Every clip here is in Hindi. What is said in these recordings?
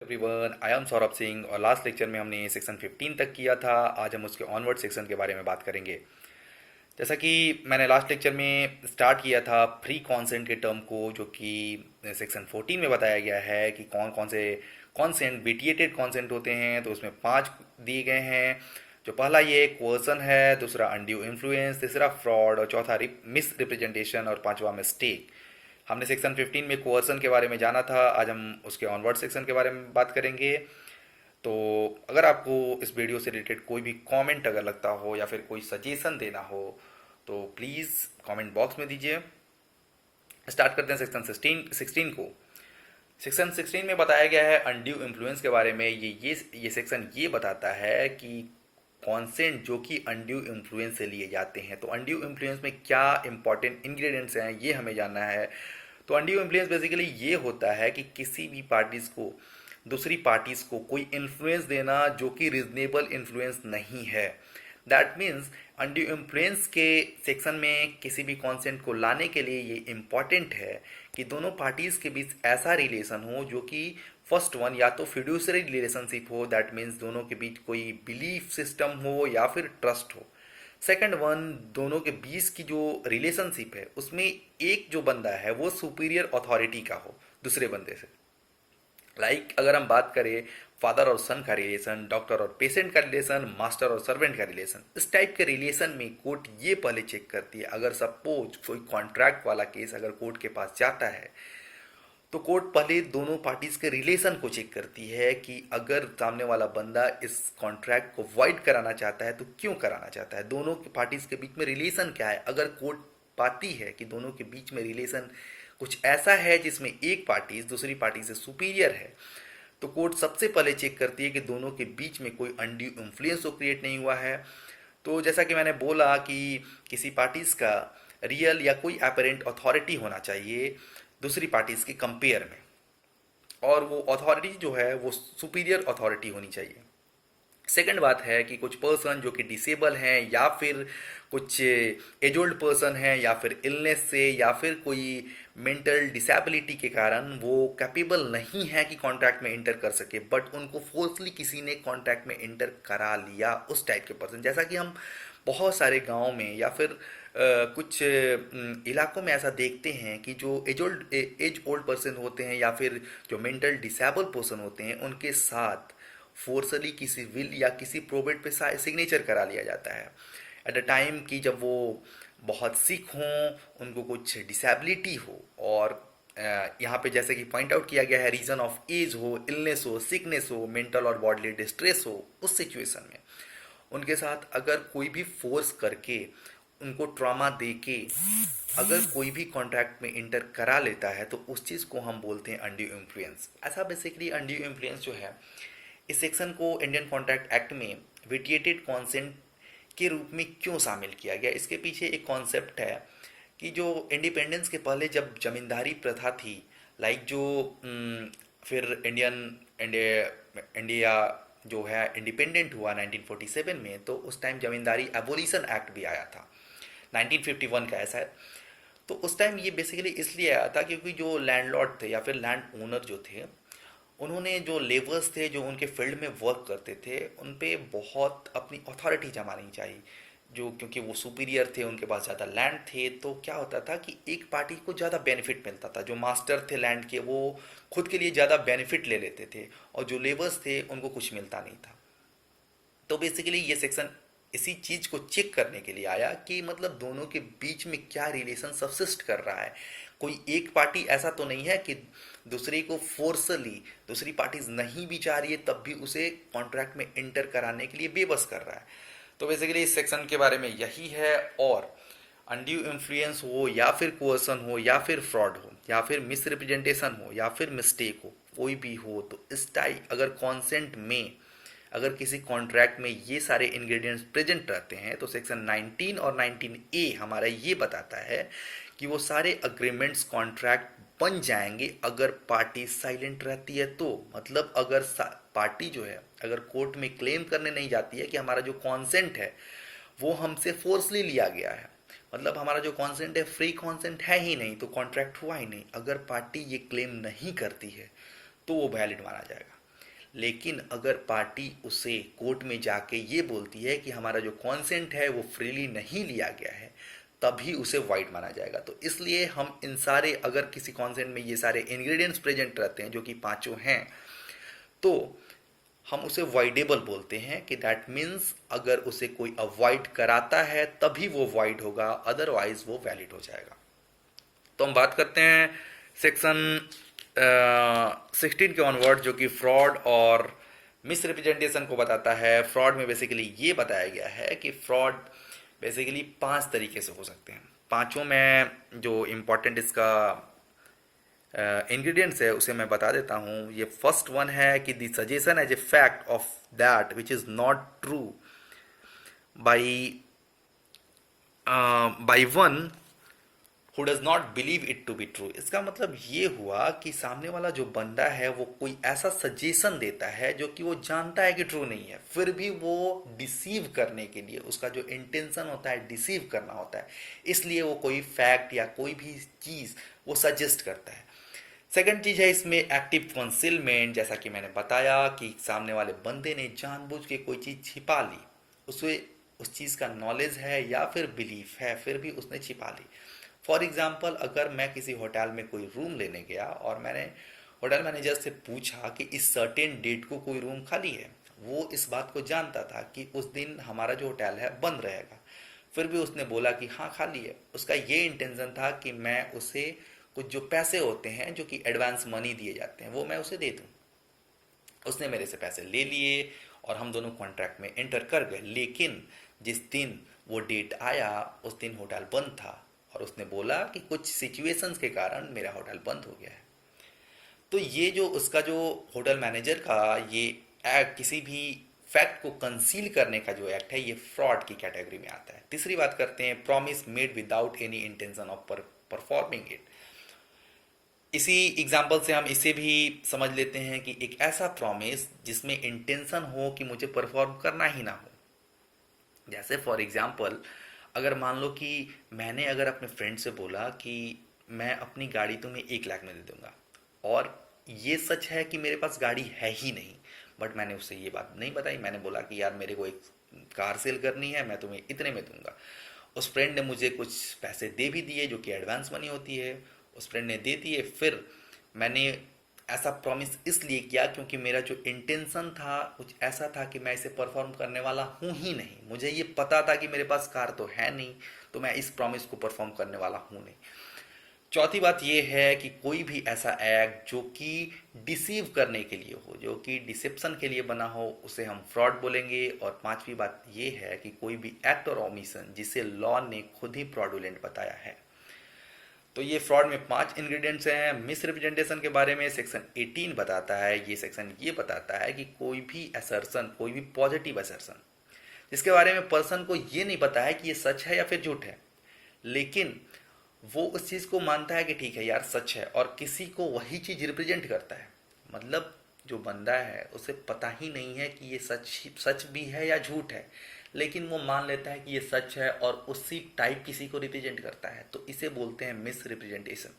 Everyone, I am Saurabh Singh और लास्ट लेक्चर में हमने सेक्शन 15 तक किया था। आज हम उसके ऑनवर्ड सेक्शन के बारे में बात करेंगे। जैसा कि मैंने लास्ट लेक्चर में स्टार्ट किया था फ्री कॉन्सेंट के टर्म को, जो कि सेक्शन 14 में बताया गया है कि कौन कौन से कॉन्सेंट वेटिएटेड कॉन्सेंट होते हैं। तो उसमें 5 दिए गए हैं। जो पहला ये कोअर्सन है, दूसरा अनड्यू इन्फ्लुएंस, तीसरा फ्रॉड और चौथा मिस रिप्रेजेंटेशन और पांचवा मिस्टेक। हमने सेक्शन 15 में कोअर्सन के बारे में जाना था। आज हम उसके ऑनवर्ड सेक्शन के बारे में बात करेंगे। तो अगर आपको इस वीडियो से रिलेटेड कोई भी कमेंट अगर लगता हो या फिर कोई सजेशन देना हो तो प्लीज़ कमेंट बॉक्स में दीजिए। स्टार्ट करते हैं सेक्शन 16 को। सेक्शन 16 में बताया गया है अनड्यू इन्फ्लुएंस के बारे में। ये सेक्शन ये बताता है कि कॉन्सेंट जो कि अनड्यू इन्फ्लुएंस से लिए जाते हैं। तो अनड्यू इन्फ्लुएंस में क्या इंपॉर्टेंट इंग्रेडिएंट्स हैं ये हमें जानना है। तो अनड्यू इन्फ्लुएंस बेसिकली ये होता है कि किसी भी पार्टीज को दूसरी पार्टीज को कोई इन्फ्लुएंस देना जो कि रीजनेबल इन्फ्लुएंस नहीं है। दैट मीन्स अनड्यू इन्फ्लुएंस के सेक्शन में किसी भी कॉन्सेंट को लाने के लिए ये इम्पॉर्टेंट है कि दोनों पार्टीज के बीच ऐसा रिलेशन हो जो कि फर्स्ट वन या तो फिड्यूसरी रिलेशनशिप हो, दैट मीन्स दोनों के बीच कोई बिलीफ सिस्टम हो या फिर ट्रस्ट हो। सेकंड वन, दोनों के बीच की जो रिलेशनशिप है उसमें एक जो बंदा है वो सुपीरियर अथॉरिटी का हो दूसरे बंदे से। अगर हम बात करें फादर और सन का रिलेशन, डॉक्टर और पेशेंट का रिलेशन, मास्टर और सर्वेंट का रिलेशन, इस टाइप के रिलेशन में कोर्ट ये पहले चेक करती है। अगर सपोज कोई कॉन्ट्रैक्ट वाला केस अगर कोर्ट के पास जाता है तो कोर्ट पहले दोनों पार्टीज के रिलेशन को चेक करती है कि अगर सामने वाला बंदा इस कॉन्ट्रैक्ट को वॉइड कराना चाहता है तो क्यों कराना चाहता है, दोनों पार्टीज के बीच में रिलेशन क्या है। अगर कोर्ट पाती है कि दोनों के बीच में रिलेशन कुछ ऐसा है जिसमें एक पार्टी दूसरी पार्टी से सुपीरियर है, तो कोर्ट सबसे पहले चेक करती है कि दोनों के बीच में कोई अनड्यू इन्फ्लुएंस तो क्रिएट नहीं हुआ है। तो जैसा कि मैंने बोला कि किसी पार्टीज का रियल या कोई अपेरेंट अथॉरिटी होना चाहिए दूसरी पार्टीज के कंपेयर में, और वो अथॉरिटी जो है वो सुपीरियर अथॉरिटी होनी चाहिए। सेकंड बात है कि कुछ पर्सन जो कि डिसेबल हैं या फिर कुछ एज ओल्ड पर्सन हैं या फिर इलनेस से या फिर कोई मेंटल डिसेबिलिटी के कारण वो कैपेबल नहीं है कि कॉन्ट्रैक्ट में इंटर कर सके, बट उनको फोर्सली किसी ने कॉन्ट्रैक्ट में इंटर करा लिया, उस टाइप के पर्सन। जैसा कि हम बहुत सारे गांव में या फिर कुछ इलाकों में ऐसा देखते हैं कि जो एज ओल्ड पर्सन होते हैं या फिर जो मेंटल डिसेबल पर्सन होते हैं उनके साथ फोर्सली किसी विल या किसी प्रोबेट पे सिग्नेचर करा लिया जाता है एट अ टाइम कि जब वो बहुत सिक हों, उनको कुछ डिसेबिलिटी हो, और यहाँ पे जैसे कि पॉइंट आउट किया गया है रीजन ऑफ एज हो, इलनेस हो, सिकनेस हो, मेंटल और बॉडली डिस्ट्रेस हो, उस सिचुएशन में उनके साथ अगर कोई भी फोर्स करके उनको ट्रॉमा दे के अगर कोई भी कॉन्ट्रैक्ट में इंटर करा लेता है तो उस चीज़ को हम बोलते हैं अनड्यू इन्फ्लुएंस। ऐसा बेसिकली अनड्यू इन्फ्लुएंस जो है इस सेक्शन को इंडियन कॉन्ट्रैक्ट एक्ट में वेटिएटेड कॉन्सेंट के रूप में क्यों शामिल किया गया, इसके पीछे एक कॉन्सेप्ट है कि जो इंडिपेंडेंस के पहले जब जमींदारी प्रथा थी, जो फिर इंडिया जो है इंडिपेंडेंट हुआ 1947 में, तो उस टाइम जमींदारी एबोलिशन एक्ट भी आया था 1951 का ऐसा है। तो उस टाइम ये बेसिकली इसलिए आया था क्योंकि जो लैंडलॉर्ड थे या फिर लैंड ओनर जो थे, उन्होंने जो लेबर्स थे जो उनके फील्ड में वर्क करते थे उन पे बहुत अपनी अथॉरिटी जमानी चाहिए, जो क्योंकि वो सुपीरियर थे, उनके पास ज़्यादा लैंड थे। तो क्या होता था कि एक पार्टी को ज़्यादा बेनिफिट मिलता था, जो मास्टर थे लैंड के वो खुद के लिए ज़्यादा बेनिफिट ले लेते थे और जो लेबर्स थे उनको कुछ मिलता नहीं था। तो बेसिकली ये सेक्शन इसी चीज को चेक करने के लिए आया कि मतलब दोनों के बीच में क्या रिलेशन सबसिस्ट कर रहा है। कोई एक पार्टी ऐसा तो नहीं है कि दूसरे को फोर्सली दूसरी पार्टीज नहीं भी चाह रही है तब भी उसे कॉन्ट्रैक्ट में इंटर कराने के लिए बेबस कर रहा है। तो बेसिकली इस सेक्शन के बारे में यही है। और अनड्यू इन्फ्लुएंस हो या फिर कोअर्सन हो या फिर फ्रॉड हो या फिर मिस रिप्रेजेंटेशन हो या फिर मिस्टेक हो, कोई भी हो, तो इस टाइप अगर कॉन्सेंट में अगर किसी कॉन्ट्रैक्ट में ये सारे इंग्रेडिएंट्स प्रेजेंट रहते हैं तो सेक्शन 19 और 19A हमारा ये बताता है कि वो सारे अग्रीमेंट्स कॉन्ट्रैक्ट बन जाएंगे अगर पार्टी साइलेंट रहती है। तो मतलब अगर पार्टी जो है अगर कोर्ट में क्लेम करने नहीं जाती है कि हमारा जो कॉन्सेंट है वो हमसे फोर्सली लिया गया है, मतलब हमारा जो कॉन्सेंट है फ्री कॉन्सेंट है ही नहीं, तो कॉन्ट्रैक्ट हुआ ही नहीं, अगर पार्टी ये क्लेम नहीं करती है तो वो वैलिड माना जाएगा। लेकिन अगर पार्टी उसे कोर्ट में जाके ये बोलती है कि हमारा जो कॉन्सेंट है वो फ्रीली नहीं लिया गया है, तभी उसे वाइड माना जाएगा। तो इसलिए हम इन सारे, अगर किसी कॉन्सेंट में ये सारे इंग्रेडिएंट्स प्रेजेंट रहते हैं जो कि पांचों हैं, तो हम उसे वाइडेबल बोलते हैं कि दैट मीन्स अगर उसे कोई अवॉइड कराता है तभी वो वाइड होगा, अदरवाइज वो वैलिड हो जाएगा। तो हम बात करते हैं सेक्शन 16 के ऑनवर्ड, जो कि फ्रॉड और मिसरिप्रेजेंटेशन को बताता है। फ्रॉड में बेसिकली ये बताया गया है कि फ्रॉड बेसिकली 5 तरीके से हो सकते हैं। पांचों में जो इम्पोर्टेंट इसका इंग्रेडिएंट्स है उसे मैं बता देता हूँ। ये फर्स्ट वन है कि the suggestion as a fact of that which is not true by by one who does not believe it to be true. इसका मतलब ये हुआ कि सामने वाला जो बंदा है वो कोई ऐसा सजेशन देता है जो कि वो जानता है कि ट्रू नहीं है, फिर भी वो डिसीव करने के लिए, उसका जो इंटेंशन होता है डिसीव करना होता है, इसलिए वो कोई फैक्ट या कोई भी चीज़ वो सजेस्ट करता है। सेकंड चीज़ है इसमें एक्टिव कंसीलमेंट, जैसा कि मैंने बताया कि सामने वाले बंदे ने जानबूझ के कोई चीज़ छिपा ली, उसे उस चीज़ का नॉलेज है या फिर बिलीफ है, फिर भी उसने छिपा ली। फॉर एग्जाम्पल, अगर मैं किसी होटल में कोई रूम लेने गया और मैंने होटल मैनेजर से पूछा कि इस सर्टेन डेट को कोई रूम खाली है, वो इस बात को जानता था कि उस दिन हमारा जो होटल है बंद रहेगा, फिर भी उसने बोला कि हाँ खाली है। उसका ये इंटेंशन था कि मैं उसे कुछ जो पैसे होते हैं जो कि एडवांस मनी दिए जाते हैं वो मैं उसे दे दूँ। उसने मेरे से पैसे ले लिए और हम दोनों कॉन्ट्रैक्ट में एंटर कर गए, लेकिन जिस दिन वो डेट आया उस दिन होटल बंद था और उसने बोला कि कुछ सिचुएशंस के कारण मेरा होटल बंद हो गया है। तो ये जो उसका जो होटल मैनेजर का ये एक्ट, किसी भी फैक्ट को कंसील करने का जो एक्ट है, ये फ्रॉड की कैटेगरी में आता है। तीसरी बात करते हैं promise made without any intention of performing it. इसी एग्जाम्पल से हम इसे भी समझ लेते हैं कि एक ऐसा प्रॉमिस जिसमें इंटेंशन हो कि मुझे परफॉर्म करना ही ना हो। जैसे फॉर एग्जाम्पल, अगर मान लो कि मैंने अगर अपने फ्रेंड से बोला कि मैं अपनी गाड़ी तुम्हें 1 लाख में दे दूंगा, और ये सच है कि मेरे पास गाड़ी है ही नहीं, बट मैंने उससे ये बात नहीं बताई, मैंने बोला कि यार मेरे को एक कार सेल करनी है, मैं तुम्हें इतने में दूंगा। उस फ्रेंड ने मुझे कुछ पैसे दे भी दिए जो कि एडवांस मनी होती है, उस फ्रेंड ने दे दिए। फिर मैंने ऐसा प्रॉमिस इसलिए किया क्योंकि मेरा जो इंटेंशन था कुछ ऐसा था कि मैं इसे परफॉर्म करने वाला हूँ ही नहीं। मुझे ये पता था कि मेरे पास कार तो है नहीं, तो मैं इस प्रॉमिस को परफॉर्म करने वाला हूँ नहीं। चौथी बात ये है कि कोई भी ऐसा एक्ट जो कि डिसीव करने के लिए हो, जो कि डिसेप्शन के लिए बना हो, उसे हम फ्रॉड बोलेंगे। और पांचवी बात ये है कि कोई भी एक्ट और ओमिशन जिसे लॉ ने खुद ही फ्रॉडुलेंट बताया है। तो ये फ्रॉड में 5 इंग्रेडिएंट्स हैं। मिस रिप्रेजेंटेशन के बारे में सेक्शन 18 बताता है। ये सेक्शन ये बताता है कि कोई भी असर्शन, कोई भी पॉजिटिव असर्शन जिसके बारे में पर्सन को ये नहीं पता है कि ये सच है या फिर झूठ है, लेकिन वो उस चीज़ को मानता है कि ठीक है यार सच है, और किसी को वही चीज़ रिप्रेजेंट करता है। मतलब जो बंदा है उसे पता ही नहीं है कि ये सच सच भी है या झूठ है, लेकिन वो मान लेता है कि ये सच है और उसी टाइप किसी को रिप्रेजेंट करता है, तो इसे बोलते हैं मिस रिप्रेजेंटेशन।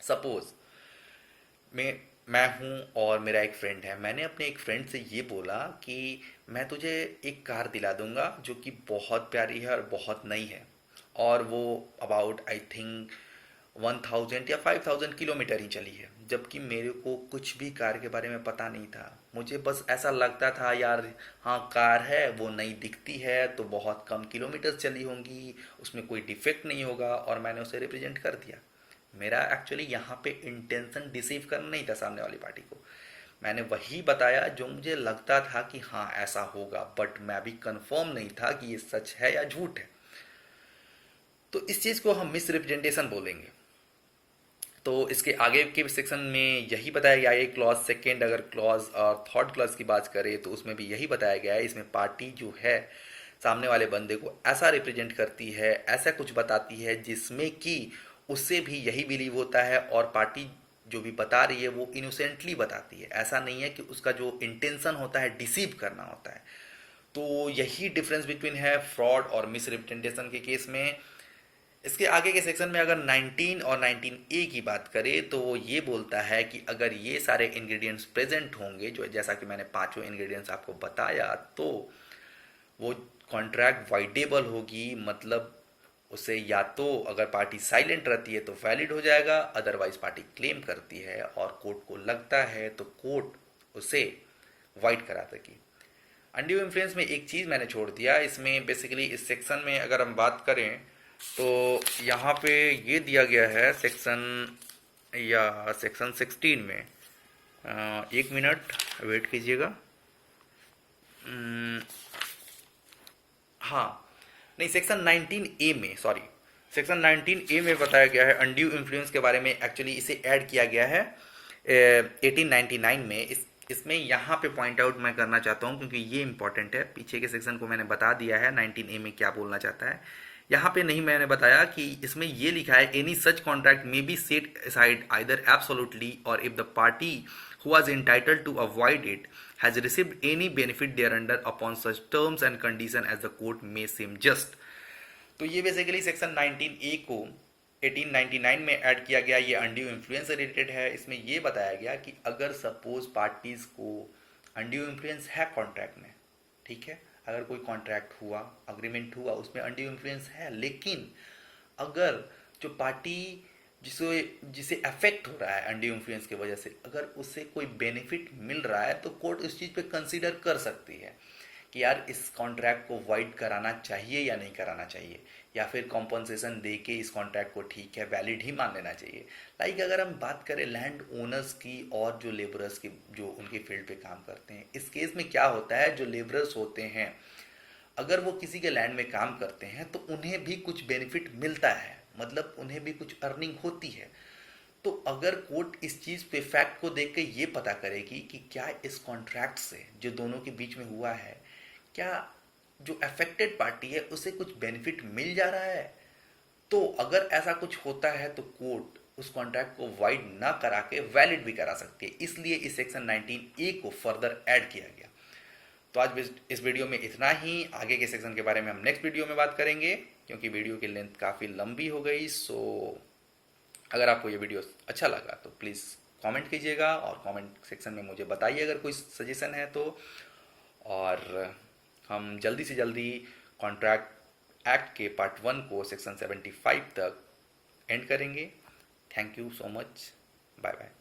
सपोज मैं हूँ और मेरा एक फ्रेंड है, मैंने अपने एक फ्रेंड से ये बोला कि मैं तुझे एक कार दिला दूंगा जो कि बहुत प्यारी है और बहुत नई है, और वो अबाउट आई थिंक 1000 या 5000 किलोमीटर ही चली है। जबकि मेरे को कुछ भी कार के बारे में पता नहीं था, मुझे बस ऐसा लगता था यार हाँ कार है, वो नई दिखती है तो बहुत कम किलोमीटर चली होंगी, उसमें कोई डिफेक्ट नहीं होगा, और मैंने उसे रिप्रेजेंट कर दिया। मेरा एक्चुअली यहाँ पे इंटेंशन डिसीव करना नहीं था सामने वाली पार्टी को, मैंने वही बताया जो मुझे लगता था कि हाँ ऐसा होगा, बट मैं अभी कंफर्म नहीं था कि ये सच है या झूठ है। तो इस चीज़ को हम मिस रिप्रेजेंटेशन बोलेंगे। तो इसके आगे के सेक्शन में यही बताया गया है। क्लॉज सेकेंड, अगर क्लॉज और थर्ड क्लॉज की बात करें तो उसमें भी यही बताया गया है। इसमें पार्टी जो है सामने वाले बंदे को ऐसा रिप्रेजेंट करती है, ऐसा कुछ बताती है जिसमें कि उससे भी यही बिलीव होता है, और पार्टी जो भी बता रही है वो इनोसेंटली बताती है। ऐसा नहीं है कि उसका जो इंटेंशन होता है डिसीव करना होता है। तो यही डिफरेंस बिटवीन है फ्रॉड और मिस रिप्रेजेंटेशन के केस में। इसके आगे के सेक्शन में अगर 19 और 19A की बात करें तो वो ये बोलता है कि अगर ये सारे इंग्रेडिएंट्स प्रेजेंट होंगे, जो जैसा कि मैंने पांचों इंग्रेडिएंट्स आपको बताया, तो वो कॉन्ट्रैक्ट वाइडेबल होगी। मतलब उसे या तो अगर पार्टी साइलेंट रहती है तो वैलिड हो जाएगा, अदरवाइज पार्टी क्लेम करती है और कोर्ट को लगता है तो कोर्ट उसे वाइड करा देगी। अनड्यू इन्फ्लुएंस में एक चीज़ मैंने छोड़ दिया इसमें, बेसिकली इस सेक्शन में अगर हम बात करें तो यहाँ पे ये दिया गया है सेक्शन, या सेक्शन 16 में, एक मिनट वेट कीजिएगा। हाँ, नहीं, सेक्शन 19A में, सॉरी, सेक्शन 19A में बताया गया है अनड्यू इन्फ्लुएंस के बारे में। एक्चुअली इसे ऐड किया गया है 1899 में। इसमें यहाँ पे पॉइंट आउट मैं करना चाहता हूँ क्योंकि ये इंपॉर्टेंट है। पीछे के सेक्शन को मैंने बता दिया है 19A में क्या बोलना चाहता है, यहाँ पे नहीं मैंने बताया कि इसमें ये लिखा है any such contract may be set aside either absolutely और if the party who was entitled to avoid it has received any benefit thereunder upon such terms and condition as the court may seem just। तो ये बेसिकली सेक्शन 19A को 1899 में ऐड किया गया, ये अनड्यू इन्फ्लुएंस से रिलेटेड है। इसमें ये बताया गया कि अगर सपोज पार्टीज को अनड्यू इन्फ्लुएंस है कॉन्ट्रैक्ट में, ठीक है, अगर कोई कॉन्ट्रैक्ट हुआ, अग्रीमेंट हुआ, उसमें अनड्यू इन्फ्लुएंस है, लेकिन अगर जो पार्टी जिसे जिसे अफेक्ट हो रहा है अनड्यू इन्फ्लुएंस की वजह से, अगर उससे कोई बेनिफिट मिल रहा है तो कोर्ट उस चीज़ पे कंसीडर कर सकती है कि यार इस कॉन्ट्रैक्ट को वाइड कराना चाहिए या नहीं कराना चाहिए, या फिर कॉम्पनसेशन दे के इस कॉन्ट्रैक्ट को ठीक है वैलिड ही मान लेना चाहिए। लाइक अगर हम बात करें लैंड ओनर्स की और जो लेबरर्स की जो उनके फील्ड पे काम करते हैं, इस केस में क्या होता है, जो लेबरर्स होते हैं अगर वो किसी के लैंड में काम करते हैं तो उन्हें भी कुछ बेनिफिट मिलता है, मतलब उन्हें भी कुछ अर्निंग होती है। तो अगर कोर्ट इस चीज़ पे फैक्ट को देख के ये पता करेगी कि क्या इस कॉन्ट्रैक्ट से जो दोनों के बीच में हुआ है, क्या जो अफेक्टेड पार्टी है उसे कुछ बेनिफिट मिल जा रहा है, तो अगर ऐसा कुछ होता है तो कोर्ट उस कॉन्ट्रैक्ट को वाइड ना करा के वैलिड भी करा सकती है। इसलिए इस सेक्शन 19A को फर्दर ऐड किया गया। तो आज इस वीडियो में इतना ही। आगे के सेक्शन के बारे में हम नेक्स्ट वीडियो में बात करेंगे क्योंकि वीडियो की लेंथ काफ़ी लंबी हो गई। सो अगर आपको ये वीडियो अच्छा लगा तो प्लीज़ कमेंट कीजिएगा और कमेंट सेक्शन में मुझे बताइए अगर कोई सजेशन है तो। और हम जल्दी से जल्दी कॉन्ट्रैक्ट एक्ट के पार्ट 1 को सेक्शन 75 तक एंड करेंगे। Thank you so much. Bye bye.